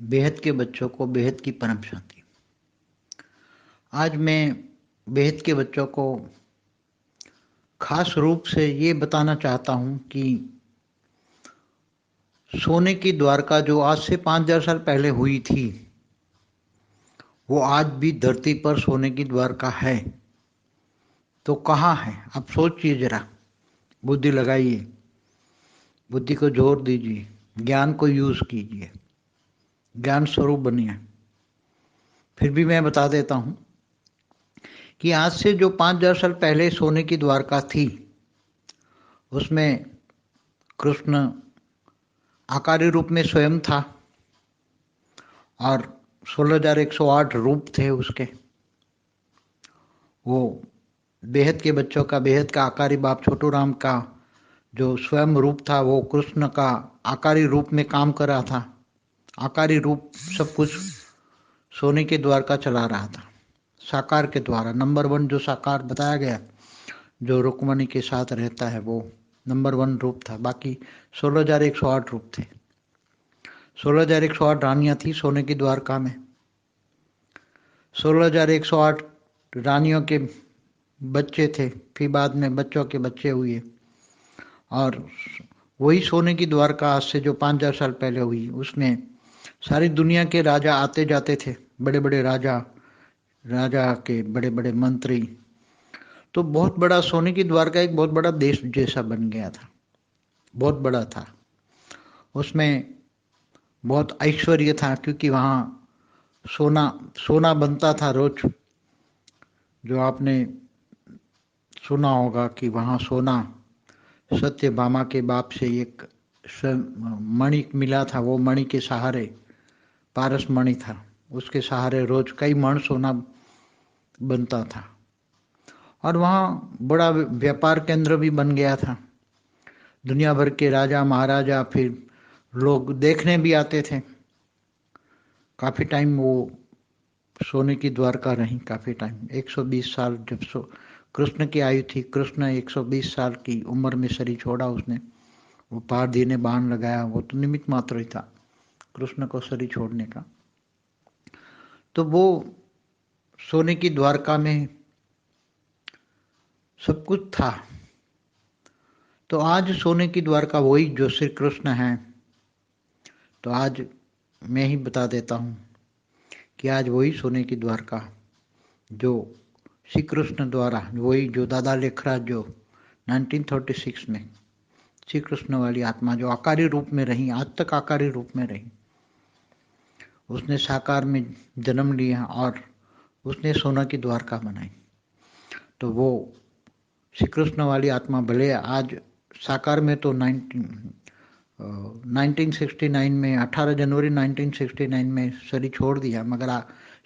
बेहद के बच्चों को बेहद की परम शांति। आज मैं बेहद के बच्चों को खास रूप से ये बताना चाहता हूँ कि सोने की द्वारका जो आज से 5000 साल पहले हुई थी, वो आज भी धरती पर सोने की द्वारका है। तो कहाँ है? आप सोचिए जरा, बुद्धि लगाइए, बुद्धि को जोर दीजिए, ज्ञान को यूज कीजिए, ज्ञान स्वरूप बनिए। फिर भी मैं बता देता हूँ कि आज से जो 5000 साल पहले सोने की द्वारका थी, उसमें कृष्ण आकारी रूप में स्वयं था और 16,108 रूप थे उसके। वो बेहद के बच्चों का, बेहद का आकारी बाप छोटू राम का जो स्वयं रूप था, वो कृष्ण का आकारी रूप में काम कर रहा था। आकारी रूप सब कुछ सोने के द्वारका चला रहा था, साकार के द्वारा। नंबर 1 जो साकार बताया गया, जो रुक्मणी के साथ रहता है, वो नंबर 1 रूप था। बाकी 16,108 रूप थे। 16,108 रानियां थी सोने की द्वारका में। 16,108 रानियों के बच्चे थे, फिर बाद में बच्चों के बच्चे हुए। और वही सोने की द्वारका आज से जो 5000 साल पहले हुई, उसमें सारी दुनिया के राजा आते जाते थे। बड़े बड़े राजा, राजा के बड़े बड़े मंत्री। तो बहुत बड़ा सोने की द्वारका एक बहुत बड़ा देश जैसा बन गया था, बहुत बड़ा था। उसमें बहुत ऐश्वर्य था, क्योंकि वहाँ सोना सोना बनता था रोज। जो आपने सुना होगा कि वहाँ सोना सत्यभामा के बाप से एक मणि मिला था। वो मणि के सहारे, पारस मणि था, उसके सहारे रोज कई मण सोना बनता था। और वहाँ बड़ा व्यापार केंद्र भी बन गया था। दुनिया भर के राजा महाराजा, फिर लोग देखने भी आते थे। काफ़ी टाइम वो सोने की द्वारका रही, काफ़ी टाइम, 120 साल। जब कृष्ण की आयु थी, कृष्ण 120 साल की उम्र में शरीर छोड़ा उसने। वो पारधी ने बाण लगाया, वो तो निमित्त मात्र ही था कृष्ण को शरीर छोड़ने का। तो वो सोने की द्वारका में सब कुछ था। तो आज सोने की द्वारका वही जो श्री कृष्ण है। तो आज मैं ही बता देता हूँ कि आज वही सोने की द्वारका जो श्री कृष्ण द्वारा, वही जो दादा लेखराज जो 1936 में श्री कृष्ण वाली आत्मा जो आकारी रूप में रही, आज तक आकारी रूप में रही, उसने साकार में जन्म लिया और उसने सोना की द्वारका बनाई। तो वो श्री कृष्ण वाली आत्मा भले आज साकार में तो 1969 में, 18 जनवरी 1969 में शरीर छोड़ दिया, मगर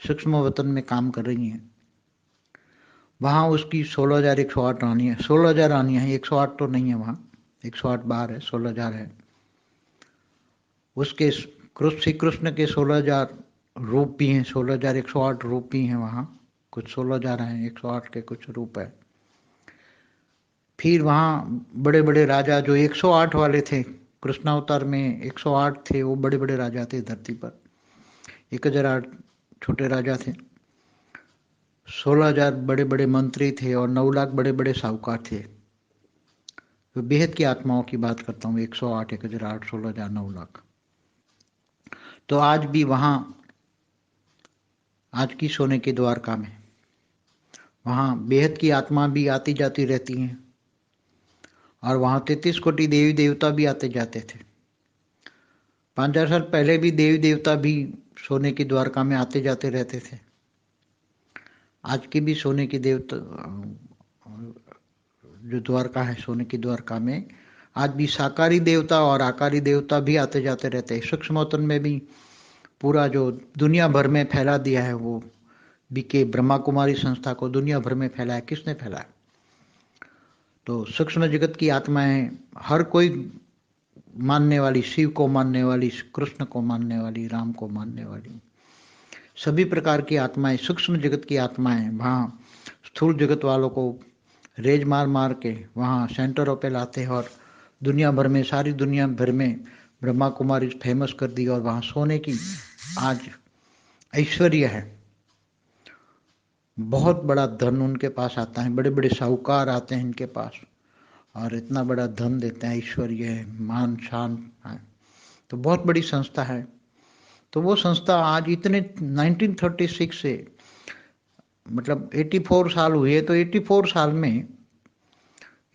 सूक्ष्म वतन में काम कर रही हैं। वहाँ उसकी 16,108 रानियाँ, 16,000 रानियाँ हैं, 108 तो नहीं है वहाँ, 108 बाहर है, 16,000 है। उसके श्री कृष्ण के 16,000 रूप भी हैं, 16,108 रूप भी हैं वहाँ। कुछ 16,000 हैं, 108 के कुछ रूप है। फिर वहाँ बड़े बड़े राजा जो 108 वाले थे, कृष्णावतार में 108 थे, वो बड़े बड़े राजा थे धरती पर। 1,008 छोटे राजा थे, 16,000 बड़े बड़े मंत्री थे और 9 लाख बड़े बड़े साहूकार थे। तो बेहद की आत्माओं की बात करता हूँ, 108, 1,008, 16,000, 9 लाख। तो आज भी वहाँ, आज की सोने की द्वारका में, वहाँ बेहद की आत्मा भी आती जाती रहती हैं। और वहाँ 33 कोटि देवी देवता भी आते जाते थे। 5000 साल पहले भी देवी देवता भी सोने की द्वारका में आते जाते रहते थे। आज की भी सोने की देवता जो द्वारका है, सोने की द्वारका में आज भी साकारी देवता और आकारी देवता भी आते जाते रहते हैं। सूक्ष्मवतन में भी पूरा जो दुनिया भर में फैला दिया है, वो बीके ब्रह्मा कुमारी संस्था को दुनिया भर में फैलाया। किसने फैलाया? तो सूक्ष्म जगत की आत्माएं, हर कोई मानने वाली, शिव को मानने वाली, कृष्ण को मानने वाली, राम को मानने वाली, सभी प्रकार की आत्माएं, सूक्ष्म जगत की आत्माएं वहाँ स्थूल जगत वालों को रेज मार मार के वहाँ सेंटरों पे लाते हैं और दुनिया भर में, सारी दुनिया भर में ब्रह्मा कुमारी फेमस कर दी और वहाँ सोने की आज ऐश्वर्य है, बहुत बड़ा धन उनके पास आता है, बड़े बड़े साहूकार आते हैं इनके पास और इतना बड़ा धन देते हैं, ऐश्वर्य है, मान शान है, तो बहुत बड़ी संस्था है। तो वो संस्था आज इतने 1936 से मतलब 84 साल हुए, तो 84 साल में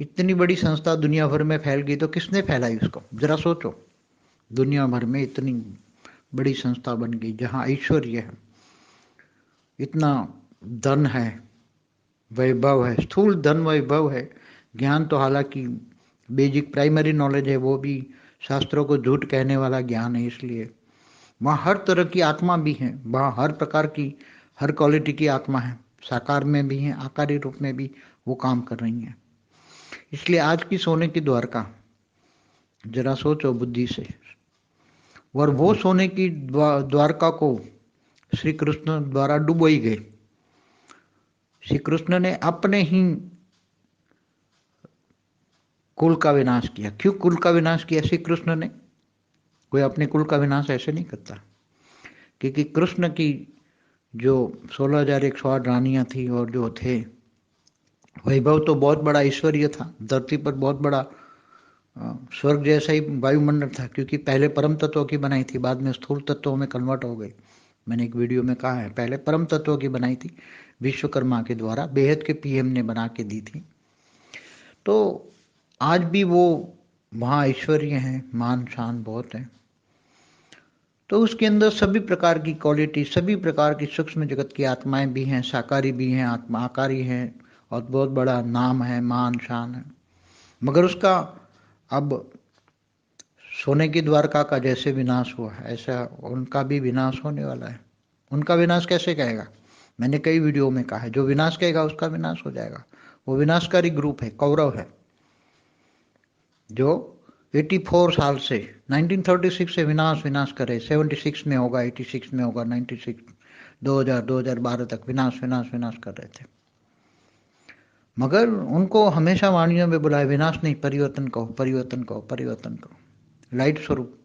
इतनी बड़ी संस्था दुनिया भर में फैल गई, तो किसने फैलाई उसको, जरा सोचो। दुनिया भर में इतनी बड़ी संस्था बन गई जहाँ ऐश्वर्य है, इतना धन है, वैभव है, स्थूल धन वैभव है, ज्ञान तो हालांकि बेसिक प्राइमरी नॉलेज है, वो भी शास्त्रों को झूठ कहने वाला ज्ञान है, इसलिए वहाँ हर तरह की आत्मा भी है, वहाँ हर प्रकार की हर क्वालिटी की आत्मा है, साकार में भी है, आकारी रूप में भी वो काम कर रही हैं। इसलिए आज की सोने की द्वारका जरा सोचो बुद्धि से, और वो सोने की द्वारका को श्री कृष्ण द्वारा डुबोई गई। श्री कृष्ण ने अपने ही कुल का विनाश किया। क्यों कुल का विनाश किया श्री कृष्ण ने? कोई अपने कुल का विनाश ऐसे नहीं करता, क्योंकि कृष्ण की जो 16,108 रानियां थी और जो थे वैभव, तो बहुत बड़ा ऐश्वर्य था, धरती पर बहुत बड़ा स्वर्ग जैसा ही वायुमंडल था, क्योंकि पहले परम तत्वों की बनाई थी, बाद में स्थूल तत्वों में कन्वर्ट हो गई। मैंने एक वीडियो में कहा है, पहले परम तत्वों की बनाई थी विश्वकर्मा के द्वारा, बेहद के पीएम ने बना के दी थी। तो आज भी वो वहाँ ऐश्वर्य है, मान शान बहुत है, तो उसके अंदर सभी प्रकार की क्वालिटी, सभी प्रकार की सूक्ष्म जगत की आत्माएं भी हैं, साकारी भी हैं, आत्मा आकारी हैं, और बहुत बड़ा नाम है, मान शान है। मगर उसका अब सोने की द्वारका का जैसे विनाश हुआ है, ऐसा उनका भी विनाश होने वाला है। उनका विनाश कैसे कहेगा? मैंने कई वीडियो में कहा है, जो विनाश कहेगा उसका विनाश हो जाएगा। वो विनाशकारी ग्रुप है, कौरव है, जो 84 साल से 1936 से विनाश करे, 76 में होगा, 86 में होगा, 96 2012 तक विनाश कर रहे थे। मगर उनको हमेशा वाणियों में बुलाए, विनाश नहीं, परिवर्तन कहो, परिवर्तन कहो, परिवर्तन कहो। लाइट स्वरूप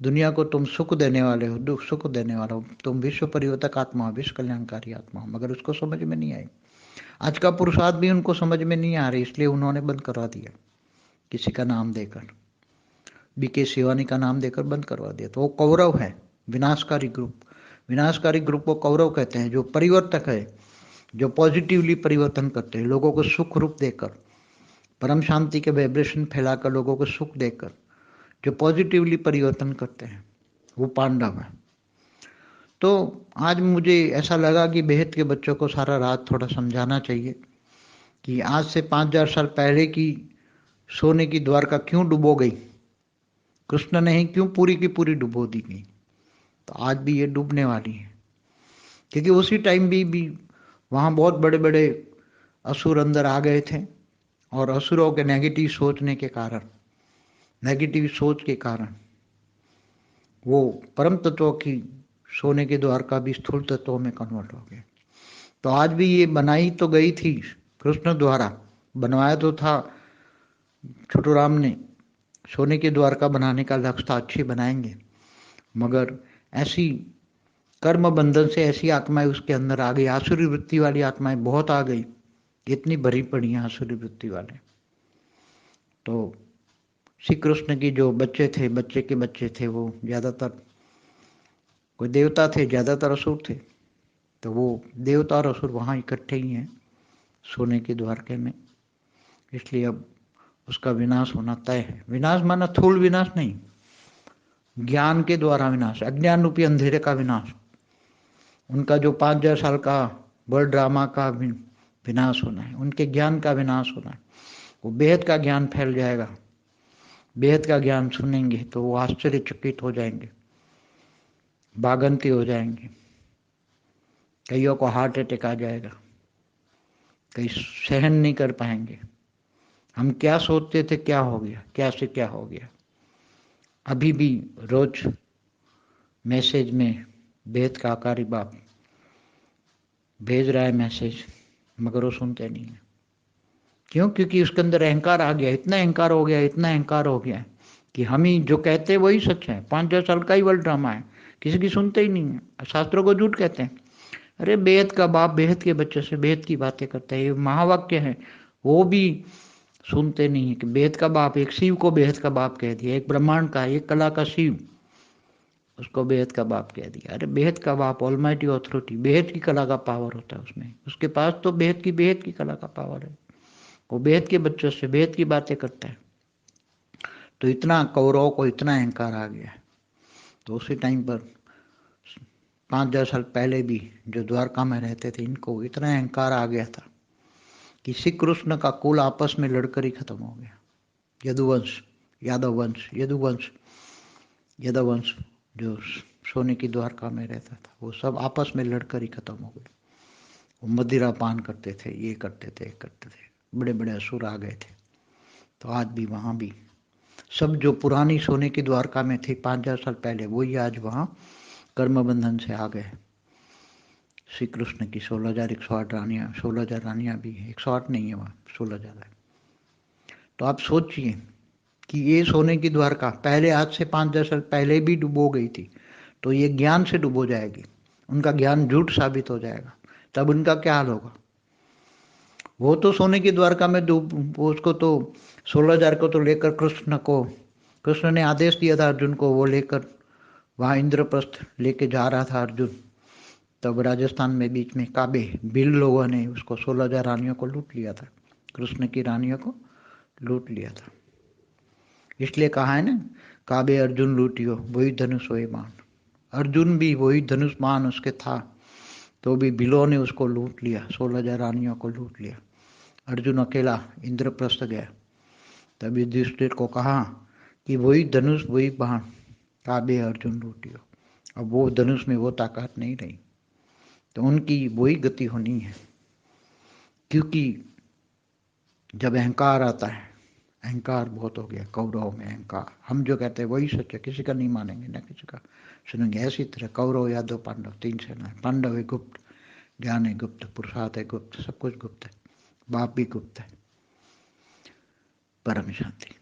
दुनिया को तुम सुख देने वाले हो, दुख सुख देने वाला हो, तुम विश्व परिवर्तक आत्मा हो, विश्व कल्याणकारी आत्मा हो, मगर उसको समझ में नहीं आई। आज का पुरुषार्थ भी उनको समझ में नहीं आ रही, इसलिए उन्होंने बंद करवा दिया, किसी का नाम देकर, बीके शिवानी का नाम देकर बंद करवा दिया। तो वो कौरव है, विनाशकारी ग्रुप। विनाशकारी ग्रुप को कौरव कहते हैं। जो परिवर्तक है, जो पॉजिटिवली परिवर्तन करते हैं, लोगों को सुख रूप देकर, परम शांति के वाइब्रेशन फैलाकर, लोगों को सुख देकर जो पॉजिटिवली परिवर्तन करते हैं, वो पांडव है। तो आज मुझे ऐसा लगा कि बेहद के बच्चों को सारा रात थोड़ा समझाना चाहिए कि आज से 5,000 साल पहले की सोने की द्वारका क्यों डुबो गई, कृष्ण ने ही क्यों पूरी की पूरी डुबो दी गई। तो आज भी ये डूबने वाली है, क्योंकि उसी टाइम भी वहाँ बहुत बड़े बड़े असुर अंदर आ गए थे, और असुरों के नेगेटिव सोचने के कारण, नेगेटिव सोच के कारण वो परम तत्वों की सोने के द्वारका भी स्थूल तत्वों में कन्वर्ट हो गए। तो आज भी ये बनाई तो गई थी कृष्ण द्वारा, बनवाया तो था छोटू राम ने, सोने की द्वारका बनाने का लक्ष्य था, अच्छी बनाएंगे, मगर ऐसी कर्म बंधन से ऐसी आत्माएं उसके अंदर आ गई, आसुरी वृत्ति वाली आत्माएं बहुत आ गई, इतनी भरी पड़ी हैं आसुरी वृत्ति वाले। तो श्री कृष्ण की जो बच्चे थे, बच्चे के बच्चे थे, वो ज्यादातर कोई देवता थे, ज्यादातर असुर थे। तो वो देवता और असुर वहाँ इकट्ठे ही हैं सोने के द्वारके में, इसलिए अब उसका विनाश होना तय है। विनाश माना थूल विनाश नहीं, ज्ञान के द्वारा विनाश, अज्ञान रूपी अंधेरे का विनाश। उनका जो 5,000 साल का वर्ल्ड ड्रामा का विनाश होना है, उनके ज्ञान का विनाश होना है। वो बेहद का ज्ञान फैल जाएगा, बेहद का ज्ञान सुनेंगे तो वो आश्चर्यचकित हो जाएंगे, बागंती हो जाएंगे, कईयों को हार्ट अटैक आ जाएगा, कई सहन नहीं कर पाएंगे। हम क्या सोचते थे क्या हो गया, क्या से क्या हो गया। अभी भी रोज मैसेज में बेहद का आकारी बाप भेज रहा है मैसेज, मगर वो सुनते नहीं है। क्यों? क्योंकि उसके अंदर अहंकार आ गया, इतना अहंकार हो गया, इतना अहंकार हो गया कि हम ही जो कहते हैं वही सच है। 5,000 साल का ही वर्ल्ड ड्रामा है किसी की सुनते ही नहीं है। शास्त्रों को झूठ कहते हैं। अरे बेहद का बाप बेहद के बच्चे से बेहद की बातें करता है, ये महावाक्य है, वो भी सुनते नहीं है कि बेहद का बाप, एक शिव को बेहद का बाप कह दिया, एक ब्रह्मांड का, एक कला का शिव, उसको बेहद का बाप कह दिया। अरे बेहद का बाप ऑलमाइटी ऑथोरिटी, बेहद की कला का पावर होता है उसमें, उसके पास तो बेहद की कला का पावर है। वो बेहद के बच्चों से बेहद की बातें करता है। तो इतना कौरवों को इतना अहंकार आ गया। तो उसी टाइम पर 5,000 साल पहले भी जो द्वारका में रहते थे, इनको इतना अहंकार आ गया था कि श्री कृष्ण का कुल आपस में लड़कर ही खत्म हो गया। यदुवंश, यादव वंश, यदुवंश, यदुवंश जो सोने की द्वारका में रहता था, वो सब आपस में लड़कर ही खत्म हो गए। वो मदिरा पान करते थे, ये करते थे, बड़े बड़े असुर आ गए थे। तो आज भी वहाँ भी सब जो पुरानी सोने की द्वारका में थे 5,000 साल पहले, वही आज वहाँ कर्म बंधन से आ गए। श्री कृष्ण की 16,108 रानियाँ, 16,000 रानियाँ भी है, 108 नहीं है वहाँ, 16,000 है। तो आप सोचिए कि ये सोने की द्वारका पहले आज से 5,000 साल पहले भी डुबो गई थी, तो ये ज्ञान से डुबो जाएगी, उनका ज्ञान झूठ साबित हो जाएगा, तब उनका क्या हाल होगा। वो तो सोने की द्वारका में उसको तो 16,000 को तो लेकर कृष्ण ने आदेश दिया था अर्जुन को, वो लेकर वहाँ इंद्रप्रस्थ लेके जा रहा था अर्जुन। तब राजस्थान में बीच में काबे भील लोगों ने उसको 16,000 रानियों को लूट लिया था, कृष्ण की रानियों को लूट लिया था। इसलिए कहा है ना, काबे अर्जुन लूटियो वही धनुष वही बाण। अर्जुन भी वही धनुष बाण उसके था, तो भी भीलों ने उसको लूट लिया, 16,000 रानियों को लूट लिया। अर्जुन अकेला इंद्रप्रस्थ गया। तब युधिष्ठिर को कहा कि वही धनुष वही बाण, काबे अर्जुन लूटियो। अब वो धनुष में वो ताकत नहीं रही, तो उनकी वही गति होनी है। क्योंकि जब अहंकार आता है, अहंकार बहुत हो गया कौरवों में अहंकार, हम जो कहते हैं वही सच है, किसी का नहीं मानेंगे ना किसी का सुनेंगे। ऐसी तरह कौरव, यादव, पांडव, 3 सेना है। पांडव है गुप्त, ज्ञान है गुप्त, पुरुषार्थ है गुप्त, सब कुछ गुप्त है, बाप भी गुप्त है। परम शांति।